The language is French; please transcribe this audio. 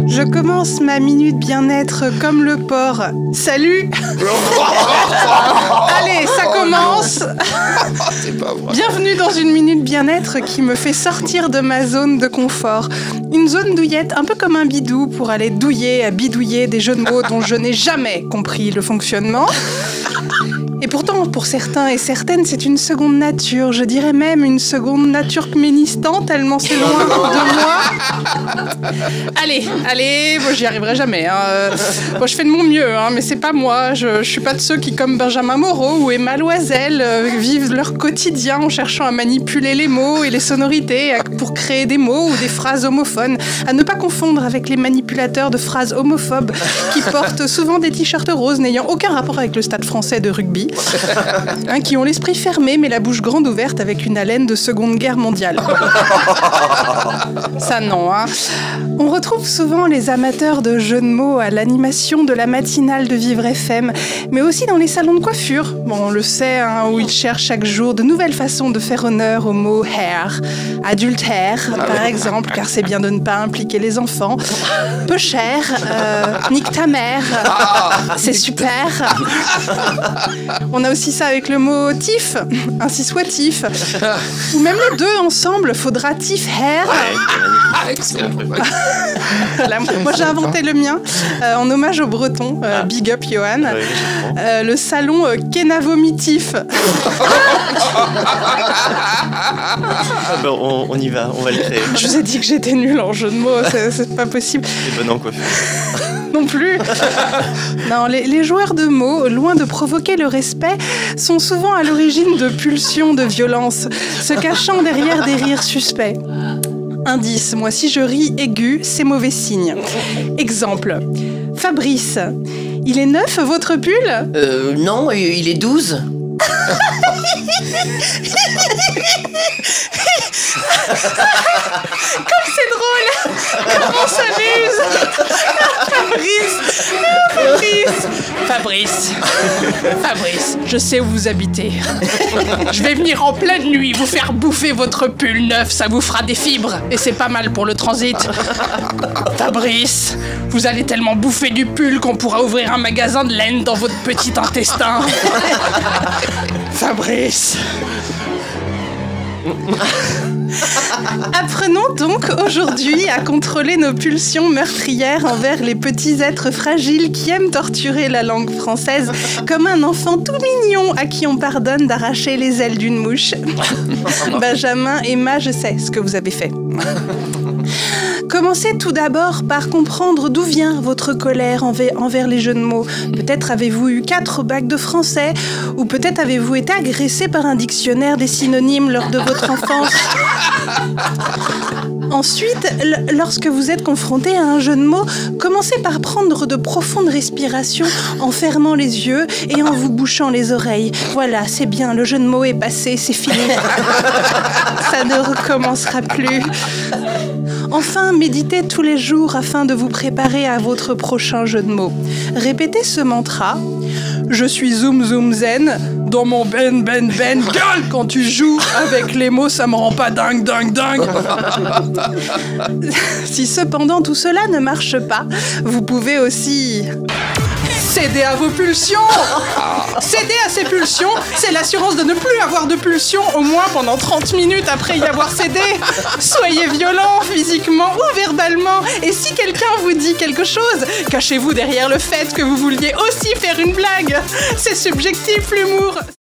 Je commence ma minute bien-être comme le porc. Salut. Allez, ça commence. C'est pas vrai. Bienvenue dans une minute bien-être qui me fait sortir de ma zone de confort. Une zone douillette, un peu comme un bidou pour aller douiller à bidouiller des jeux de mots dont je n'ai jamais compris le fonctionnement. Et pourtant, pour certains et certaines, c'est une seconde nature. Je dirais même une seconde nature Turkménistan, tellement c'est loin de moi. Allez, bon, j'y arriverai jamais. Hein. Bon, je fais de mon mieux, hein, mais c'est pas moi. Je suis pas de ceux qui, comme Benjamin Moreau ou Emma Loisel, vivent leur quotidien en cherchant à manipuler les mots et les sonorités pour créer des mots ou des phrases homophones. À ne pas confondre avec les manipulateurs de phrases homophobes qui portent souvent des t-shirts roses n'ayant aucun rapport avec le stade français de rugby. Hein, qui ont l'esprit fermé mais la bouche grande ouverte avec une haleine de Seconde Guerre mondiale. Ça non, hein. On retrouve souvent les amateurs de jeux de mots à l'animation de la matinale de Vivre FM, mais aussi dans les salons de coiffure. Bon, on le sait, hein, où ils cherchent chaque jour de nouvelles façons de faire honneur au mot hair. Adulte hair, par exemple, car c'est bien de ne pas impliquer les enfants. Peu cher, nique ta mère, c'est super. On a aussi ça avec le mot tif, ainsi soit-tif. Ou même les deux ensemble, faudra tif hair. Excellent. Voilà, moi j'ai inventé le mien en hommage aux Bretons, big up Johan. Le salon Kenavomitif. On y va, on va le créer. Je vous ai dit que j'étais nulle en jeu de mots, c'est pas possible. C'est bon en coiffure. Non plus. Non, les joueurs de mots, loin de provoquer le respect, sont souvent à l'origine de pulsions de violence, se cachant derrière des rires suspects. Indice, moi si je ris aigu, c'est mauvais signe. Exemple, Fabrice, il est neuf votre pull ? Non, il est 12. Comme c'est drôle. Comment on s'amuse. Fabrice, je sais où vous habitez. Je vais venir en pleine nuit vous faire bouffer votre pull neuf, ça vous fera des fibres et c'est pas mal pour le transit. Fabrice, vous allez tellement bouffer du pull qu'on pourra ouvrir un magasin de laine dans votre petit intestin. Fabrice. Apprenons donc aujourd'hui à contrôler nos pulsions meurtrières envers les petits êtres fragiles qui aiment torturer la langue française comme un enfant tout mignon à qui on pardonne d'arracher les ailes d'une mouche. Benjamin, Emma, je sais ce que vous avez fait. Commencez tout d'abord par comprendre d'où vient votre colère envers les jeux de mots. Peut-être avez-vous eu 4 bacs de français, ou peut-être avez-vous été agressé par un dictionnaire des synonymes lors de votre enfance. Ensuite, lorsque vous êtes confronté à un jeu de mots, commencez par prendre de profondes respirations en fermant les yeux et en vous bouchant les oreilles. Voilà, c'est bien, le jeu de mots est passé, c'est fini. Ça ne recommencera plus. Enfin, méditez tous les jours afin de vous préparer à votre prochain jeu de mots. Répétez ce mantra. Je suis zoom zoom zen, dans mon ben. Gueule quand tu joues avec les mots, ça me rend pas dingue. Si cependant tout cela ne marche pas, vous pouvez aussi céder à vos pulsions. Céder à ses pulsions, c'est l'assurance de ne plus avoir de pulsions, au moins pendant 30 minutes après y avoir cédé. Soyez violent physiquement ou verbalement. Et si quelqu'un vous dit quelque chose, cachez-vous derrière le fait que vous vouliez aussi faire une blague. C'est subjectif l'humour.